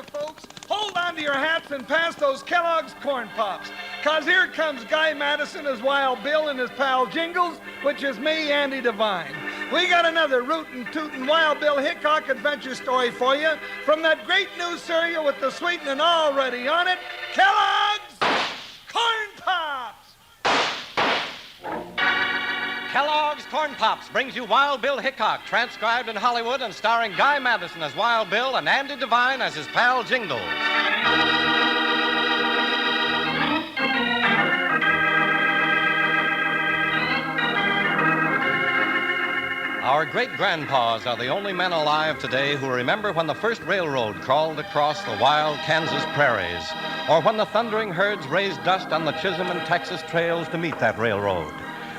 you folks, hold on to your hats and pass those Kellogg's Corn Pops. 'Cause here comes Guy Madison as Wild Bill and his pal Jingles, which is me, Andy Devine. We got another rootin' tootin' Wild Bill Hickok adventure story for you from that great new cereal with the sweetening already on it, Kellogg's Corn Pops! Kellogg's Corn Pops brings you Wild Bill Hickok, transcribed in Hollywood and starring Guy Madison as Wild Bill and Andy Devine as his pal Jingles. Our great-grandpas are the only men alive today who remember when the first railroad crawled across the wild Kansas prairies, or when the thundering herds raised dust on the Chisholm and Texas trails to meet that railroad.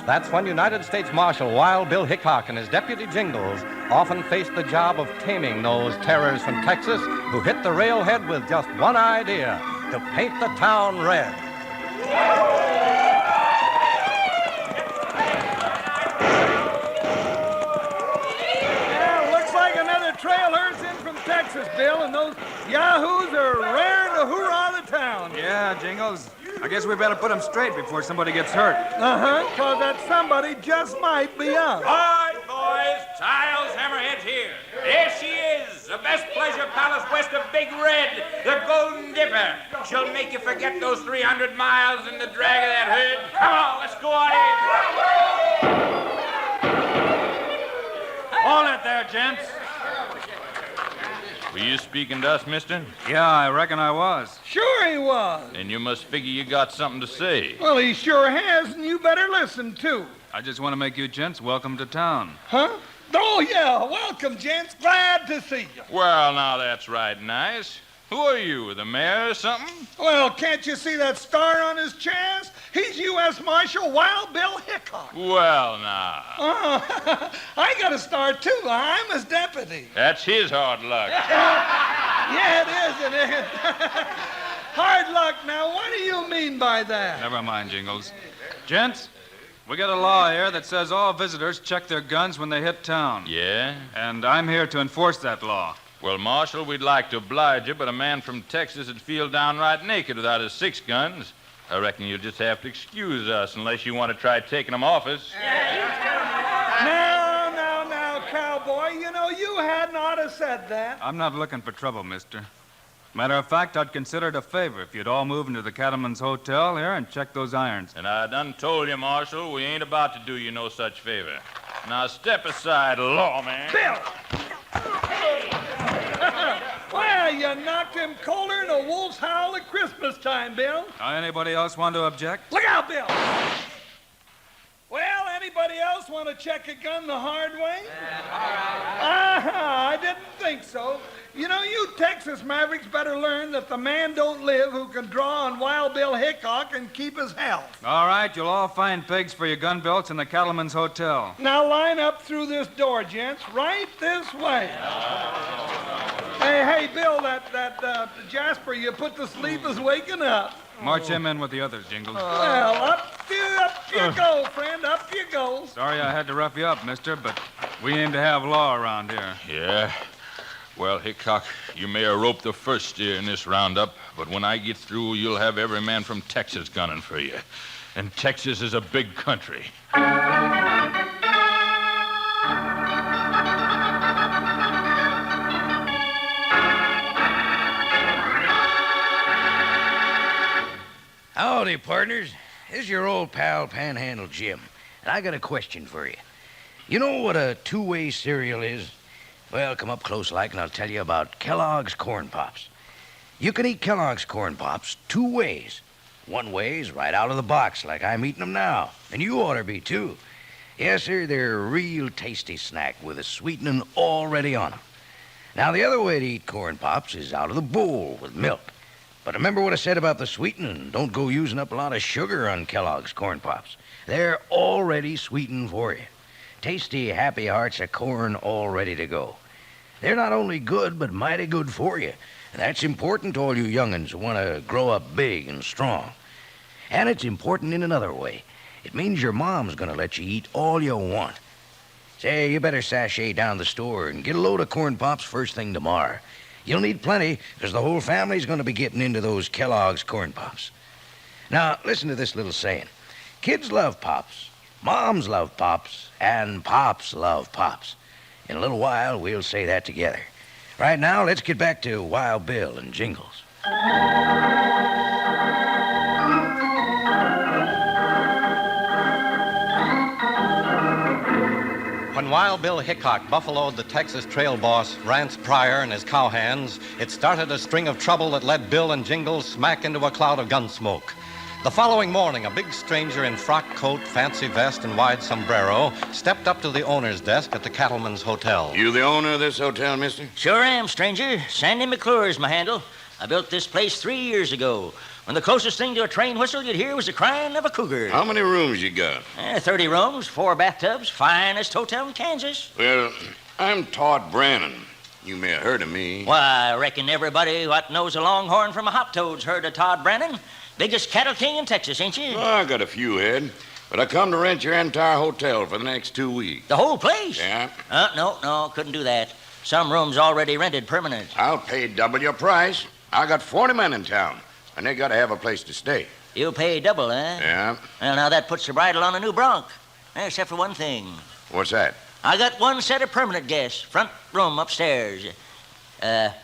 That's when United States Marshal Wild Bill Hickok and his deputy Jingles often faced the job of taming those terrors from Texas who hit the railhead with just one idea: to paint the town red. Trail herds in from Texas, Bill, and those yahoos are raring to hoorah the town. Yeah, Jingles. I guess we better put them straight before somebody gets hurt. Uh-huh, 'cause that somebody just might be us. All right, boys. Child's Hammerhead's here. There she is, the best pleasure palace west of Big Red, the Golden Dipper. She'll make you forget those 300 miles and the drag of that herd. Come on, let's go on in. Hold it there, gents. Were you speaking to us, mister? Yeah, I reckon I was. Sure he was. And you must figure you got something to say. Well, he sure has, and you better listen, too. I just want to make you gents welcome to town. Huh? Oh, yeah. Welcome, gents. Glad to see you. Well, now that's right nice. Who are you, the mayor or something? Well, can't you see that star on his chest? He's U.S. Marshal Wild Bill Hickok. Well, now. I got a star, too. I'm his deputy. That's his hard luck. Yeah, it is, isn't it? Hard luck. Now, what do you mean by that? Never mind, Jingles. Gents, we got a law here that says all visitors check their guns when they hit town. Yeah? And I'm here to enforce that law. Well, Marshal, we'd like to oblige you, but a man from Texas would feel downright naked without his 6 guns. I reckon you'll just have to excuse us unless you want to try taking them off us. Now, cowboy, you know, you hadn't ought to said that. I'm not looking for trouble, mister. Matter of fact, I'd consider it a favor if you'd all move into the Cattleman's Hotel here and check those irons. And I done told you, Marshal, we ain't about to do you no such favor. Now step aside, lawman. Bill! Well, you knocked him colder than a wolf's howl at Christmas time, Bill. Anybody else want to object? Look out, Bill! Well, anybody else want to check a gun the hard way? I didn't think so. You know, you Texas Mavericks better learn that the man don't live who can draw on Wild Bill Hickok and keep his health. All right, you'll all find pegs for your gun belts in the Cattleman's Hotel. Now line up through this door, gents, right this way. Hey, Bill, that Jasper you put to sleep is waking up. March him in with the others, Jingles. Well, up you go, friend, up you go. Sorry I had to rough you up, mister, but we aim to have law around here. Yeah? Well, Hickok, you may have roped the first steer in this roundup, but when I get through, you'll have every man from Texas gunning for you. And Texas is a big country. Howdy, partners. This is your old pal, Panhandle Jim, and I got a question for you. You know what a two-way cereal is? Well, come up close like, and I'll tell you about Kellogg's Corn Pops. You can eat Kellogg's Corn Pops 2 ways. One way is right out of the box, like I'm eating them now, and you ought to be, too. Yes, sir, they're a real tasty snack with a sweetening already on them. Now, the other way to eat Corn Pops is out of the bowl with milk. But remember what I said about the sweetening. Don't go using up a lot of sugar on Kellogg's Corn Pops. They're already sweetened for you. Tasty, happy hearts of corn all ready to go. They're not only good, but mighty good for you. And that's important to all you young'uns who want to grow up big and strong. And it's important in another way. It means your mom's going to let you eat all you want. Say, you better sashay down the store and get a load of Corn Pops first thing tomorrow. You'll need plenty, because the whole family's going to be getting into those Kellogg's Corn Pops. Now, listen to this little saying. Kids love Pops, moms love Pops, and Pops love Pops. In a little while, we'll say that together. Right now, let's get back to Wild Bill and Jingles. When Wild Bill Hickok buffaloed the Texas trail boss, Rance Pryor, and his cowhands, it started a string of trouble that led Bill and Jingles smack into a cloud of gun smoke. The following morning, a big stranger in frock coat, fancy vest, and wide sombrero stepped up to the owner's desk at the Cattleman's Hotel. You the owner of this hotel, mister? Sure am, stranger. Sandy McClure is my handle. I built this place 3 years ago, when the closest thing to a train whistle you'd hear was the crying of a cougar. How many rooms you got? 30 rooms, 4 bathtubs, finest hotel in Kansas. Well, I'm Todd Brannon. You may have heard of me. Why, I reckon everybody what knows a longhorn from a hop toad's heard of Todd Brannon. Biggest cattle king in Texas, ain't you? Well, I got a few head, but I come to rent your entire hotel for the next 2 weeks. The whole place? Yeah. No, couldn't do that. Some rooms already rented permanent. I'll pay double your price. I got 40 men in town, and they got to have a place to stay. You'll pay double, eh? Yeah. Well, now that puts the bridle on a new bronc. Except for one thing. What's that? I got one set of permanent guests, front room upstairs.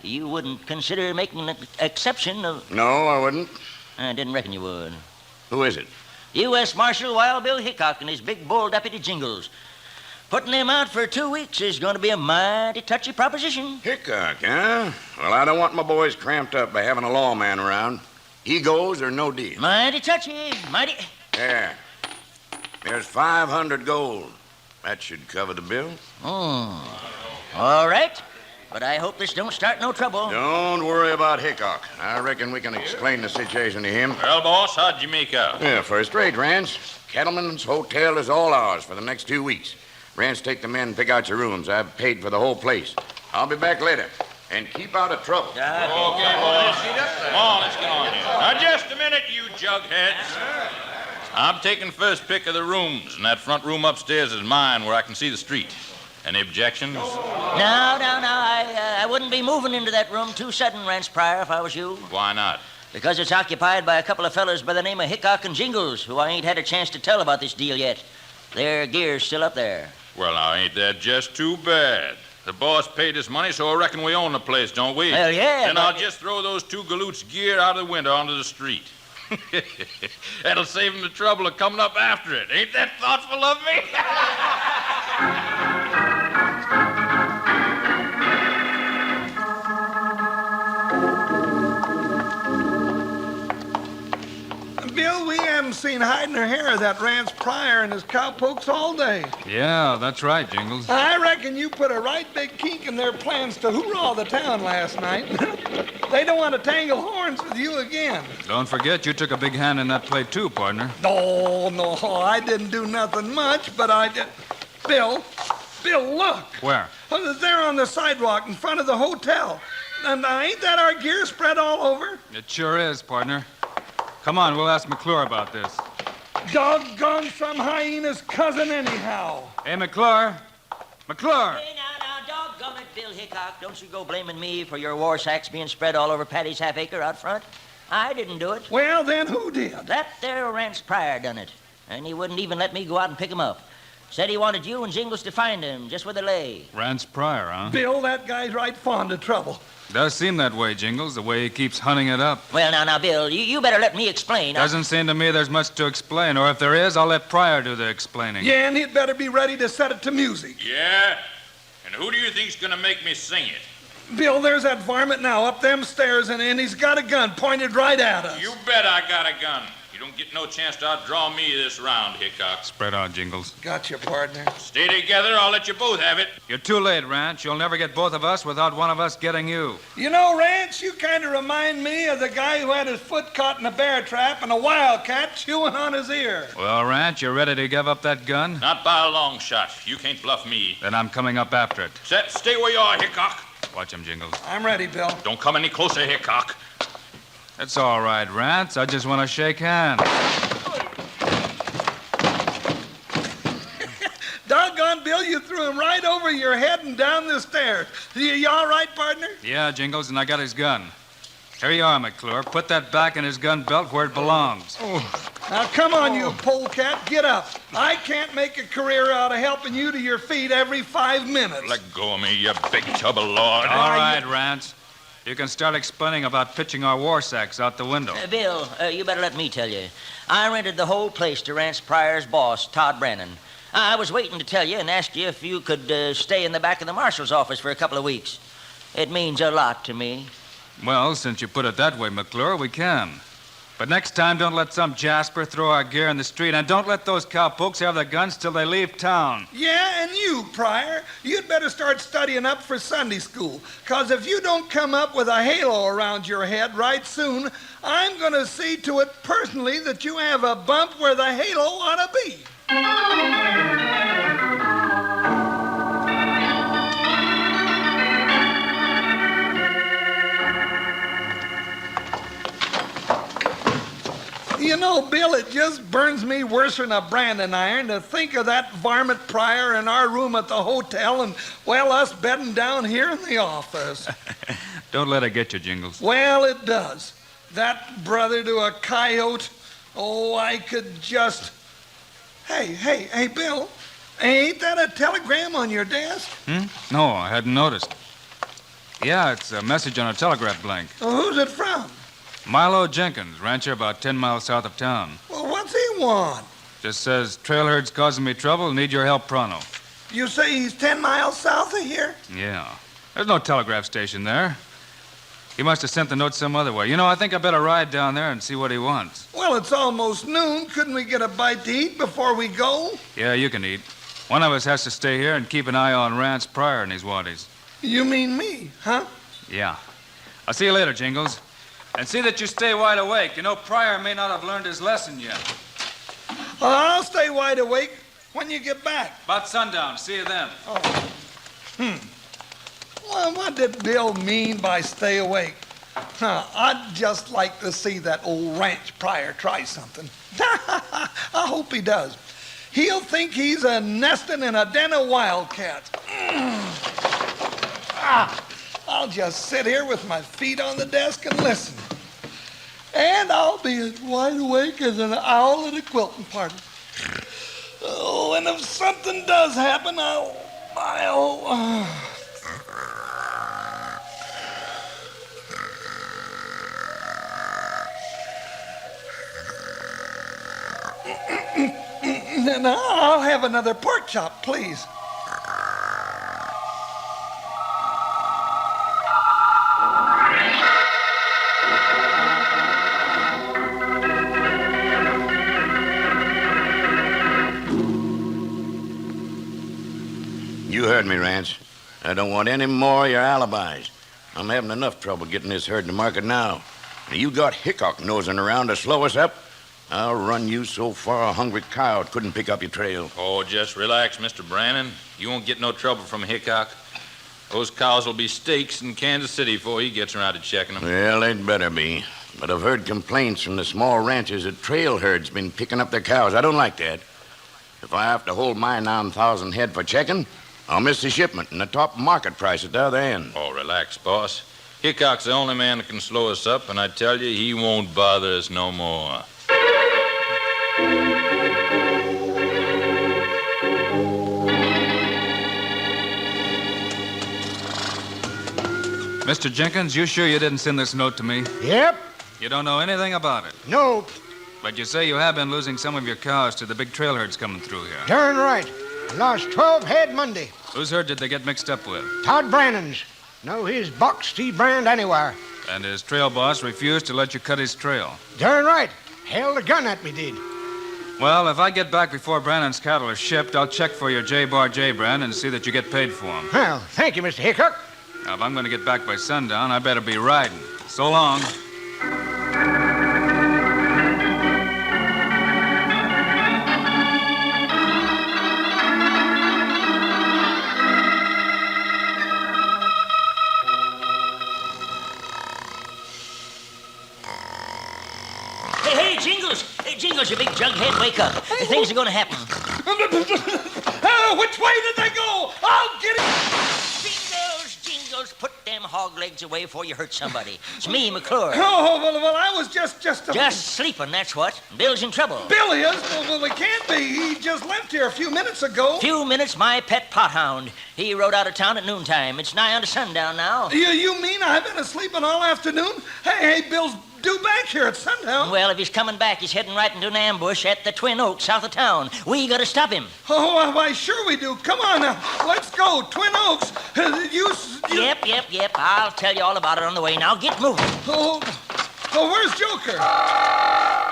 You wouldn't consider making an exception of... No, I wouldn't. I didn't reckon you would. Who is it? U.S. Marshal Wild Bill Hickok and his big bull deputy Jingles. Putting them out for 2 weeks is going to be a mighty touchy proposition. Hickok, huh? Well, I don't want my boys cramped up by having a lawman around. He goes or no deal. Mighty touchy, mighty... There. There's 500 gold. That should cover the bill. All right. But I hope this don't start no trouble. Don't worry about Hickok. I reckon we can explain the situation to him. Well, boss, how'd you make out? Yeah, first rate, Rance. Cattleman's Hotel is all ours for the next 2 weeks. Rance, take the men and pick out your rooms. I've paid for the whole place. I'll be back later. And keep out of trouble. Okay, boss. Come on, let's get on here. Now, just a minute, you jugheads. I'm taking first pick of the rooms, and that front room upstairs is mine where I can see the street. Any objections? No. I wouldn't be moving into that room too sudden, Rance Pryor, if I was you. Why not? Because it's occupied by a couple of fellas by the name of Hickok and Jingles, who I ain't had a chance to tell about this deal yet. Their gear's still up there. Well, now, ain't that just too bad? The boss paid us money, so I reckon we own the place, don't we? Well, yeah, Then but- I'll just throw those 2 galoots' gear out of the window onto the street. That'll save them the trouble of coming up after it. Ain't that thoughtful of me? Bill, we haven't seen hide nor hair of that Rance Pryor and his cowpokes all day. Yeah, that's right, Jingles. I reckon you put a right big kink in their plans to hoorah the town last night. They don't want to tangle horns with you again. Don't forget you took a big hand in that play, too, partner. No, I didn't do nothing much, but I did. Bill, look. Where? Oh, they're on the sidewalk in front of the hotel. And ain't that our gear spread all over? It sure is, partner. Come on, we'll ask McClure about this. Doggone some hyena's cousin anyhow. Hey, McClure. McClure! Hey, now, doggone it, Bill Hickok. Don't you go blaming me for your war sacks being spread all over Patty's half-acre out front. I didn't do it. Well, then who did? That there Rance Pryor done it. And he wouldn't even let me go out and pick him up. Said he wanted you and Jingles to find him just where they lay. Rance Pryor, huh? Bill, that guy's right fond of trouble. Does seem that way, Jingles, the way he keeps hunting it up. Well, now, Bill, you better let me explain. Doesn't seem to me there's much to explain, or if there is, I'll let Pryor do the explaining. Yeah, and he'd better be ready to set it to music. Yeah? And who do you think's gonna make me sing it? Bill, there's that varmint now up them stairs, and he's got a gun pointed right at us. You bet I got a gun. You don't get no chance to outdraw me this round, Hickok. Spread out, Jingles. Got you, partner. Stay together, I'll let you both have it. You're too late, Rance. You'll never get both of us without one of us getting you. You know, Rance, you kind of remind me of the guy who had his foot caught in a bear trap and a wildcat chewing on his ear. Well, Rance, you ready to give up that gun? Not by a long shot. You can't bluff me. Then I'm coming up after it. Stay where you are, Hickok. Watch him, Jingles. I'm ready, Bill. Don't come any closer, Hickok. It's all right, Rance. I just want to shake hands. Doggone, Bill, you threw him right over your head and down the stairs. You all right, partner? Yeah, Jingles, and I got his gun. Here you are, McClure. Put that back in his gun belt where it belongs. Now, come on, you polecat. Get up. I can't make a career out of helping you to your feet every 5 minutes. Let go of me, you big tub of lord. All right, Rance. You can start explaining about pitching our war sacks out the window. Bill, you better let me tell you. I rented the whole place to Rance Pryor's boss, Todd Brennan. I was waiting to tell you and ask you if you could stay in the back of the marshal's office for a couple of weeks. It means a lot to me. Well, since you put it that way, McClure, we can. But next time, don't let some Jasper throw our gear in the street, and don't let those cowpokes have their guns till they leave town. Yeah, and you, Pryor, you'd better start studying up for Sunday school. 'Cause if you don't come up with a halo around your head right soon, I'm going to see to it personally that you have a bump where the halo ought to be. You know, Bill, it just burns me worse than a branding iron to think of that varmint Pryor in our room at the hotel and, well, us bedding down here in the office. Don't let it get you, Jingles. Well, it does. That brother to a coyote. Oh, I could just... Hey, Bill, ain't that a telegram on your desk? No, I hadn't noticed. Yeah, it's a message on a telegraph blank. Well, who's it from? Milo Jenkins, rancher about 10 miles south of town. Well, what's he want? Just says, trail herd's causing me trouble, need your help pronto. You say he's 10 miles south of here? Yeah. There's no telegraph station there. He must have sent the note some other way. You know, I think I better ride down there and see what he wants. Well, it's almost noon. Couldn't we get a bite to eat before we go? Yeah, you can eat. One of us has to stay here and keep an eye on Rance Pryor and his waddies. You mean me, huh? Yeah. I'll see you later, Jingles. And see that you stay wide awake. You know, Pryor may not have learned his lesson yet. Well, I'll stay wide awake when you get back. About sundown. See you then. Well, what did Bill mean by stay awake? I'd just like to see that old ranch Pryor try something. I hope he does. He'll think he's a nesting in a den of wildcats. I'll just sit here with my feet on the desk and listen. And I'll be as wide awake as an owl at a quilting party. Oh, and if something does happen, I'll... Now, I'll have another pork chop, please. You heard me, Rance. I don't want any more of your alibis. I'm having enough trouble getting this herd to market now. You got Hickok nosing around to slow us up. I'll run you so far a hungry coyote couldn't pick up your trail. Oh, just relax, Mr. Brannon. You won't get no trouble from Hickok. Those cows will be steaks in Kansas City before he gets around to checking them. Well, they'd better be. But I've heard complaints from the small ranchers that trail herds been picking up their cows. I don't like that. If I have to hold my 9,000 head for checking, I'll miss the shipment and the top market price at the other end. Oh, relax, boss. Hickok's the only man that can slow us up, and I tell you, he won't bother us no more. Mr. Jenkins, you sure you didn't send this note to me? Yep. You don't know anything about it? Nope. But you say you have been losing some of your cows to the big trail herds coming through here. Darn right. Lost 12 head Monday. Whose herd did they get mixed up with? Todd Brannon's. No, his box T brand anywhere. And his trail boss refused to let you cut his trail. Darn right. Held a gun at me, did. Well, if I get back before Brannon's cattle are shipped, I'll check for your J-Bar J brand and see that you get paid for them. Well, thank you, Mr. Hickok. Now, if I'm going to get back by sundown, I better be riding. So long. Hey, Jingles! Hey, Jingles, you big jughead, wake up. Things are going to happen. Which way did they go? I'll get it. Jingles, put them hog legs away before you hurt somebody. It's me, McClure. Oh, well, I was just sleeping, that's what. Bill's in trouble. Bill is? Well, he can't be. He just left here a few minutes ago. Few minutes, my pet pothound. He rode out of town at noontime. It's nigh on to sundown now. You mean I've been asleep all afternoon? Hey, Bill's due back here at sundown. Well, if he's coming back, he's heading right into an ambush at the Twin Oaks, south of town. We gotta stop him. Oh, why, sure we do. Come on now. Let's go. Twin Oaks. Yep. I'll tell you all about it on the way. Now get moving. Oh, where's Joker?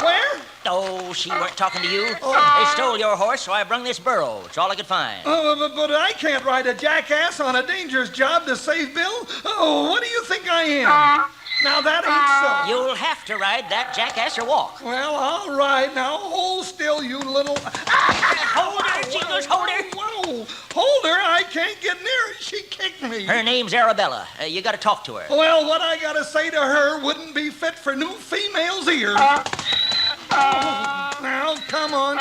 Where? Oh, she weren't talking to you. They stole your horse, so I brung this burro. It's all I could find. But I can't ride a jackass on a dangerous job to save Bill. Oh, what do you think I am? Now, that ain't so. You'll have to ride that jackass or walk. Well, all right. Now, hold still, you little... Hold her, Jingles, hold her. Whoa. Hold her. I can't get near her. She kicked me. Her name's Arabella. You gotta talk to her. Well, what I gotta say to her wouldn't be fit for new females' ears. Now, come on,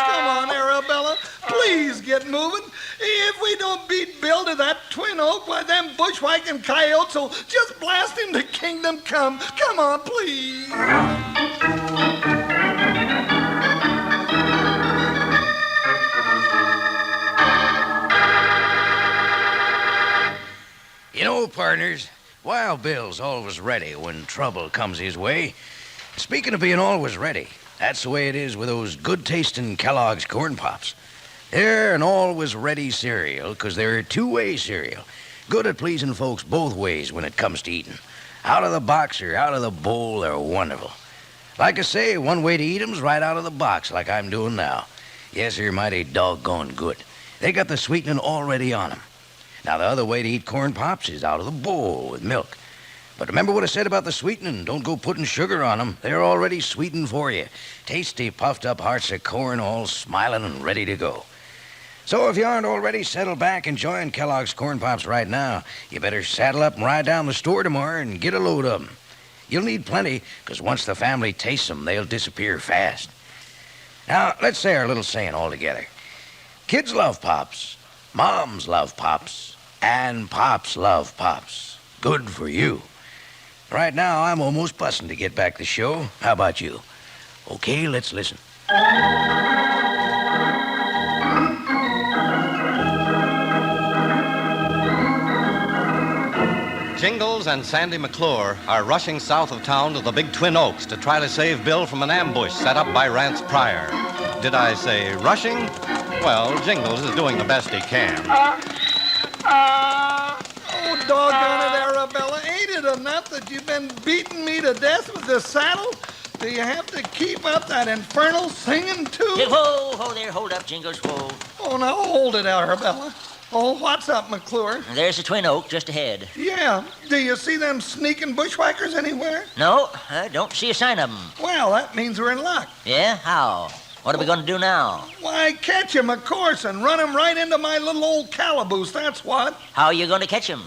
Arabella. Please get moving. If we don't beat Bill to that Twin Oak, why, them bushwhacking coyotes will just blast him to kingdom come. Come on, please. You know, partners, Wild Bill's always ready when trouble comes his way. Speaking of being always ready, that's the way it is with those good-tasting Kellogg's Corn Pops. They're an always-ready cereal because they're a two-way cereal. Good at pleasing folks both ways when it comes to eating. Out of the box or out of the bowl, they're wonderful. Like I say, one way to eat 'em's right out of the box, like I'm doing now. Yes, they're mighty doggone good. They got the sweetening already on 'em. Now, the other way to eat Corn Pops is out of the bowl with milk. But remember what I said about the sweetening. Don't go putting sugar on 'em. They're already sweetened for you. Tasty, puffed-up hearts of corn all smiling and ready to go. So if you aren't already settled back enjoying Kellogg's Corn Pops right now, you better saddle up and ride down the store tomorrow and get a load of 'em. You'll need plenty, because once the family tastes 'em, they'll disappear fast. Now, let's say our little saying all together. Kids love Pops, moms love Pops, and Pops love Pops. Good for you. Right now, I'm almost busting to get back the show. How about you? Okay, let's listen. Jingles and Sandy McClure are rushing south of town to the big Twin Oaks to try to save Bill from an ambush set up by Rance Pryor. Did I say rushing? Well, Jingles is doing the best he can. Oh, doggone it, Arabella. Ain't it enough that you've been beating me to death with the saddle? Do you have to keep up that infernal singing, too? Hey, whoa there. Hold up, Jingles, whoa. Oh, now hold it, Arabella. Oh, what's up, McClure? There's the Twin Oak just ahead. Yeah. Do you see them sneaking bushwhackers anywhere? No, I don't see a sign of them. Well, that means we're in luck. Yeah? How? What are we going to do now? Why, catch him, of course, and run him right into my little old calaboose, that's what. How are you going to catch him?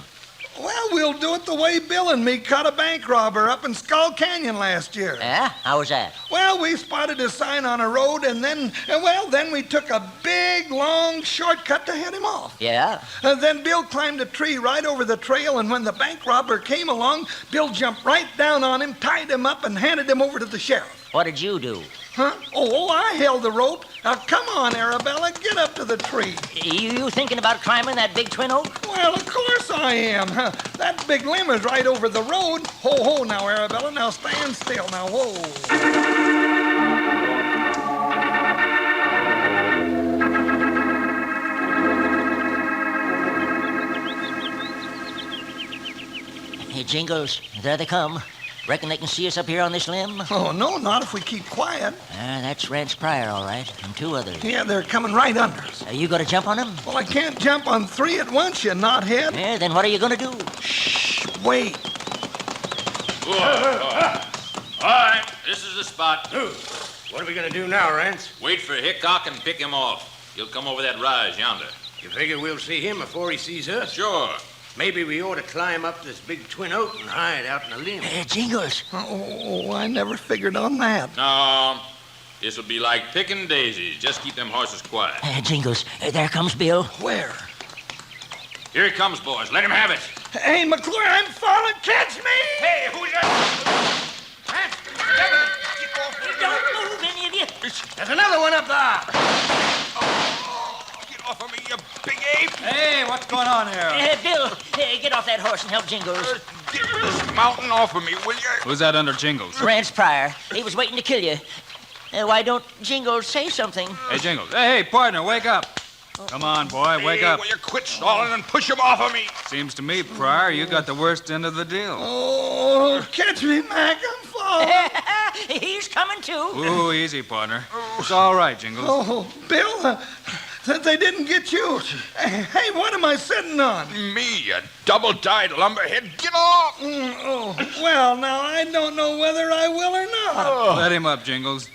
Well, we'll do it the way Bill and me caught a bank robber up in Skull Canyon last year. Yeah? How was that? Well, we spotted a sign on a road, and then we took a big, long shortcut to head him off. Yeah? Then Bill climbed a tree right over the trail, and when the bank robber came along, Bill jumped right down on him, tied him up, and handed him over to the sheriff. What did you do? Huh? Oh, I held the rope. Now, come on, Arabella, get up to the tree. You thinking about climbing that big Twin Oak? Well, of course I am. That big limb is right over the road. Ho, now, Arabella. Now, stand still. Now, whoa. Hey, Jingles, there they come. Reckon they can see us up here on this limb? Oh, no, not if we keep quiet. That's Rance Pryor, all right, and two others. Yeah, they're coming right under us. Are you going to jump on them? Well, I can't jump on three at once, you knothead. Yeah, then what are you going to do? Shh, wait. All right, this is the spot. What are we gonna do now, Rance? Wait for Hickok and pick him off. He'll come over that rise yonder. You figure we'll see him before he sees us? Sure. Maybe we ought to climb up this big Twin Oak and hide out in a limb. Jingles. Oh, I never figured on that. No, This'll be like picking daisies. Just keep them horses quiet. Jingles, there comes Bill. Where? Here he comes, boys. Let him have it. Hey, McClure, I'm falling. Catch me! Hey, who's that? Don't move, any of you. There's another one up there. Get off of me, you big ape. Hey, what's going on here? Bill, get off that horse and help Jingles. Get this mountain off of me, will you? Who's that under Jingles? Rance Pryor. He was waiting to kill you. Why don't Jingles say something? Hey, Jingles. Hey, partner, wake up. Come on, boy, wake up. Will you quit stalling and push him off of me? Seems to me, Pryor, you got the worst end of the deal. Oh, catch me, Mac. I'm falling. He's coming too. Ooh, easy, partner. It's all right, Jingles. Oh, Bill, since they didn't get you. Hey, what am I sitting on? Me, you double-dyed lumberhead. Get off! Well, now, I don't know whether I will or not. Let him up, Jingles.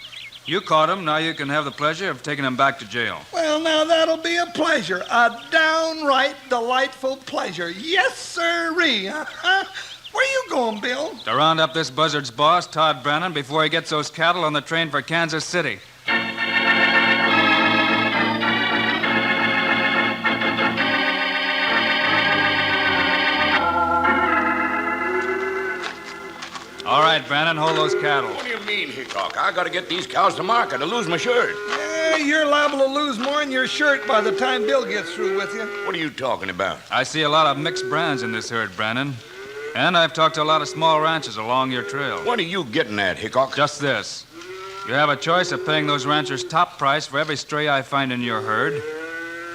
You caught him. Now you can have the pleasure of taking him back to jail. Well, now, that'll be a pleasure. A downright delightful pleasure. Yes, sirree. Where you going, Bill? To round up this buzzard's boss, Todd Brennan, before he gets those cattle on the train for Kansas City. All right, Brennan, hold those cattle. What do you mean, Hickok? I gotta get these cows to market to lose my shirt. Yeah, you're liable to lose more in your shirt by the time Bill gets through with you. What are you talking about? I see a lot of mixed brands in this herd, Brennan. And I've talked to a lot of small ranchers along your trail. What are you getting at, Hickok? Just this. You have a choice of paying those ranchers top price for every stray I find in your herd,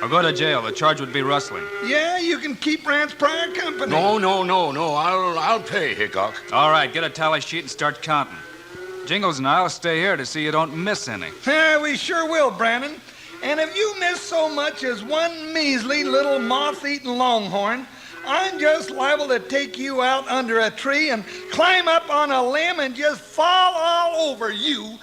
or go to jail. The charge would be rustling. Yeah, you can keep Rance Pryor company. No. I'll pay, Hickok. All right, get a tally sheet and start counting. Jingles and I'll stay here to see you don't miss any. Yeah, we sure will, Brandon. And if you miss so much as one measly little moth-eaten longhorn, I'm just liable to take you out under a tree and climb up on a limb and just fall all over you.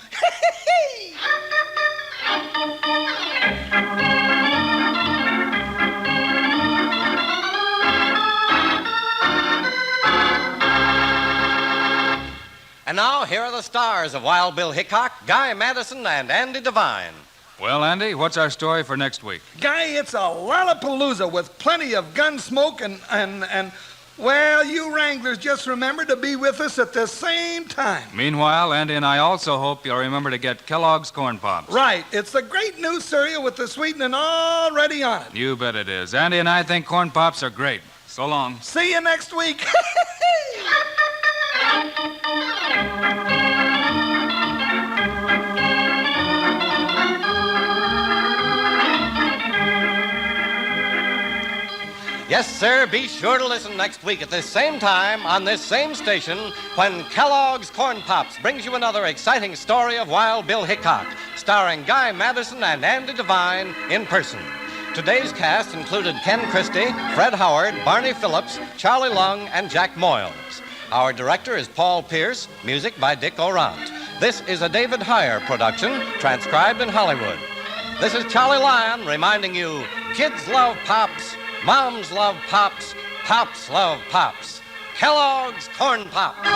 And now, here are the stars of Wild Bill Hickok, Guy Madison, and Andy Devine. Well, Andy, what's our story for next week? Guy, it's a lollapalooza with plenty of gun smoke and well, you Wranglers just remember to be with us at the same time. Meanwhile, Andy and I also hope you'll remember to get Kellogg's Corn Pops. Right. It's the great new cereal with the sweetening already on it. You bet it is. Andy and I think Corn Pops are great. So long. See you next week. Yes, sir, be sure to listen next week at this same time on this same station when Kellogg's Corn Pops brings you another exciting story of Wild Bill Hickok, starring Guy Madison and Andy Devine in person. Today's cast included Ken Christie, Fred Howard, Barney Phillips, Charlie Lung, and Jack Moyles. Our director is Paul Pierce, music by Dick Orant. This is a David Heyer production, transcribed in Hollywood. This is Charlie Lyon reminding you, kids love Pops, moms love Pops, Pops love Pops. Kellogg's Corn Pops.